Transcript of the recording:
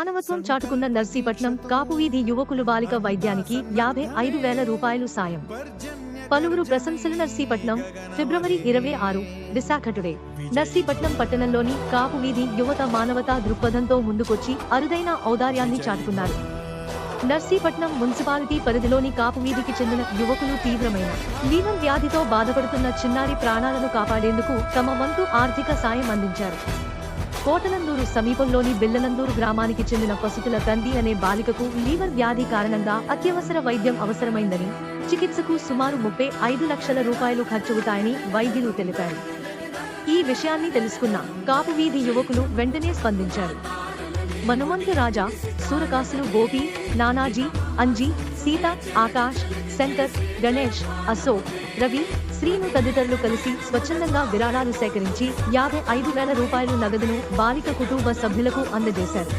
మానవత్వం చాటుకున్న నర్సీపట్నం కాపు వీధి యువకులు బాలిక వైద్యానికి 55,000 రూపాయలు సాయం. పలువురు ప్రశంసలు. నర్సీపట్నం ఫిబ్రవరి 26 విశాఖ టుడే. నర్సీపట్నం పట్టణంలోని కాపు వీధి యువత మానవతా దృక్పథంతో ముందుకొచ్చి అరుదైన ఔదార్యాన్ని చాటుకున్నారు. నర్సీపట్నం మున్సిపాలిటీ పరిధిలోని కాపు వీధికి చెందిన యువకులు తీవ్రమైన లీవర్ వ్యాధితో బాధపడుతున్న చిన్నారి ప్రాణాలను కాపాడేందుకు తమ వంతు ఆర్థిక సాయం అందించారు. కోటనందూరు సమీపంలోని బిల్లనందూరు గ్రామానికి చెందిన పసుపుల తండ్రి అనే బాలికకు లీవర్ వ్యాధి కారణంగా అత్యవసర వైద్యం అవసరమైందని, చికిత్సకు సుమారు 35 లక్షల రూపాయలు ఖర్చవుతాయని వైద్యులు తెలిపారు. ఈ విషయాన్ని తెలుసుకున్న కాపు వీధి యువకులు వెంటనే స్పందించారు. మనుమంతు రాజా, సూరకాసులు గోపి, నానాజీ, అంజీ, సీత, ఆకాష్, శంకర్, గణేష్, అశోక్, రవి, శ్రీను తదితరులు కలిసి స్వచ్ఛందంగా విరాళాలు సేకరించి 55,000 రూపాయలు నగదును బాలిక కుటుంబ సభ్యులకు అందజేశారు.